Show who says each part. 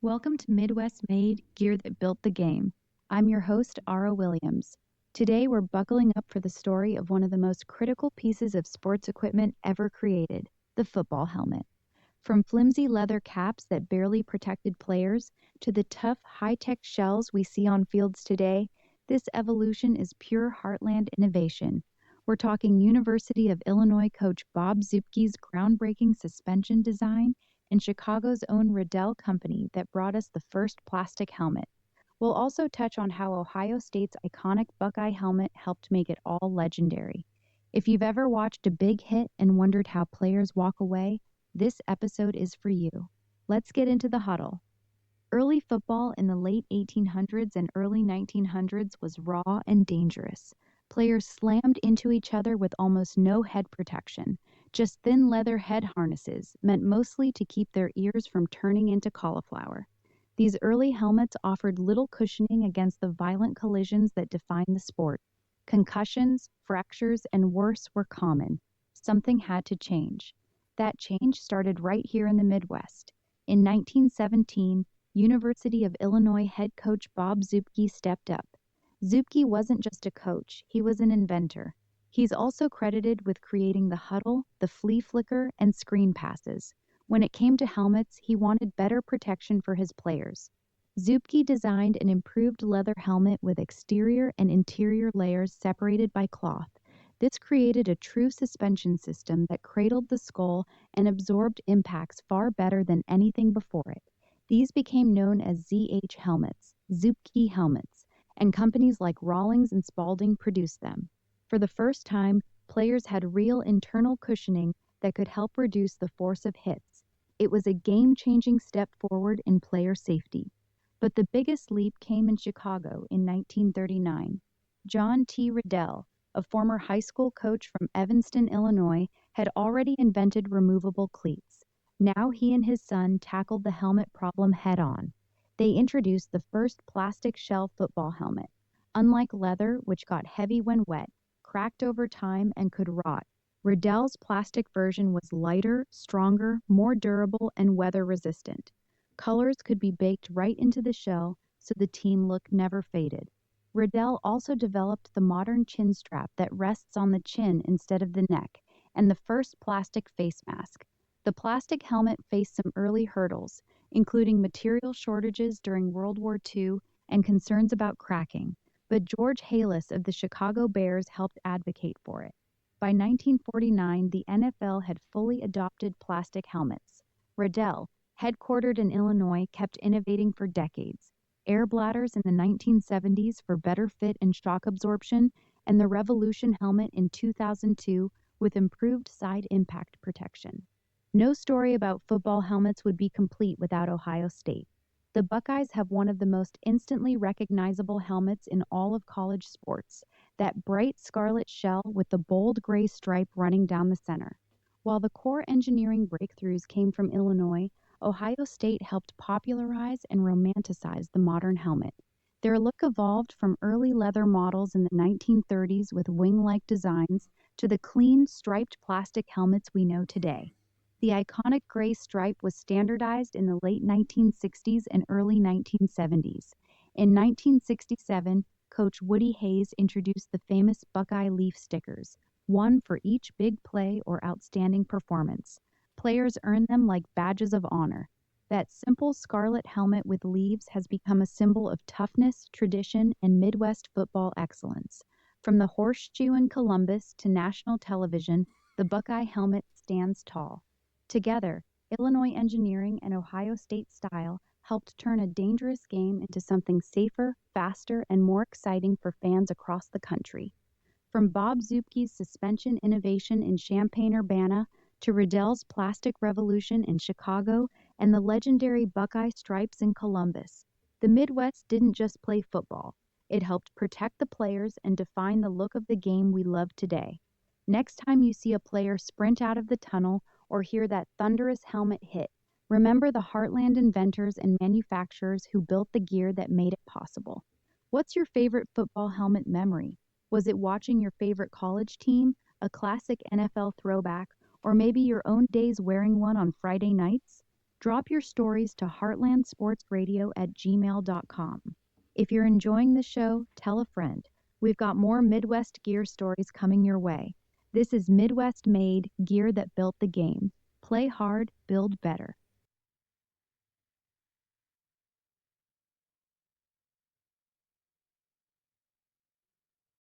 Speaker 1: Welcome to Midwest Made Gear That Built the Game. I'm your host, Ara Williams. Today we're buckling up for the story of one of the most critical pieces of sports equipment ever created, the football helmet. From flimsy leather caps that barely protected players to the tough, high-tech shells we see on fields today, this evolution is pure heartland innovation. We're talking University of Illinois coach Bob Zuepke's groundbreaking suspension design and Chicago's own Riddell company that brought us the first plastic helmet. We'll also touch on how Ohio State's iconic Buckeye helmet helped make it all legendary. If you've ever watched a big hit and wondered how players walk away, this episode is for you. Let's get into the huddle. Early football in the late 1800s and early 1900s was raw and dangerous. Players slammed into each other with almost no head protection. Just thin leather head harnesses, meant mostly to keep their ears from turning into cauliflower. These early helmets offered little cushioning against the violent collisions that defined the sport. Concussions, fractures, and worse were common. Something had to change. That change started right here in the Midwest. In 1917, University of Illinois head coach Bob Zuepke stepped up. Zuepke wasn't just a coach, he was an inventor. He's also credited with creating the huddle, the flea flicker, and screen passes. When it came to helmets, he wanted better protection for his players. Zuepke designed an improved leather helmet with exterior and interior layers separated by cloth. This created a true suspension system that cradled the skull and absorbed impacts far better than anything before it. These became known as ZH helmets, Zuepke helmets, and companies like Rawlings and Spalding produced them. For the first time, players had real internal cushioning that could help reduce the force of hits. It was a game-changing step forward in player safety. But the biggest leap came in Chicago in 1939. John T. Riddell, a former high school coach from Evanston, Illinois, had already invented removable cleats. Now he and his son tackled the helmet problem head-on. They introduced the first plastic shell football helmet. Unlike leather, which got heavy when wet, cracked over time, and could rot, Riddell's plastic version was lighter, stronger, more durable, and weather-resistant. Colors could be baked right into the shell, so the team look never faded. Riddell also developed the modern chin strap that rests on the chin instead of the neck, and the first plastic face mask. The plastic helmet faced some early hurdles, including material shortages during World War II and concerns about cracking, but George Halas of the Chicago Bears helped advocate for it. By 1949, the NFL had fully adopted plastic helmets. Riddell, headquartered in Illinois, kept innovating for decades. Air bladders in the 1970s for better fit and shock absorption, and the Revolution helmet in 2002 with improved side impact protection. No story about football helmets would be complete without Ohio State. The Buckeyes have one of the most instantly recognizable helmets in all of college sports, that bright scarlet shell with the bold gray stripe running down the center. While the core engineering breakthroughs came from Illinois, Ohio State helped popularize and romanticize the modern helmet. Their look evolved from early leather models in the 1930s with wing-like designs to the clean, striped plastic helmets we know today. The iconic gray stripe was standardized in the late 1960s and early 1970s. In 1967, Coach Woody Hayes introduced the famous Buckeye leaf stickers, one for each big play or outstanding performance. Players earn them like badges of honor. That simple scarlet helmet with leaves has become a symbol of toughness, tradition, and Midwest football excellence. From the horseshoe in Columbus to national television, the Buckeye helmet stands tall. Together, Illinois engineering and Ohio State style helped turn a dangerous game into something safer, faster, and more exciting for fans across the country. From Bob Zuepke's suspension innovation in Champaign-Urbana to Riddell's plastic revolution in Chicago and the legendary Buckeye stripes in Columbus, the Midwest didn't just play football. It helped protect the players and define the look of the game we love today. Next time you see a player sprint out of the tunnel or hear that thunderous helmet hit, remember the Heartland inventors and manufacturers who built the gear that made it possible. What's your favorite football helmet memory? Was it watching your favorite college team, a classic NFL throwback, or maybe your own days wearing one on Friday nights? Drop your stories to heartlandsportsradio@gmail.com. If you're enjoying the show, tell a friend. We've got more Midwest gear stories coming your way. This is Midwest made gear that built the game. Play hard, build better.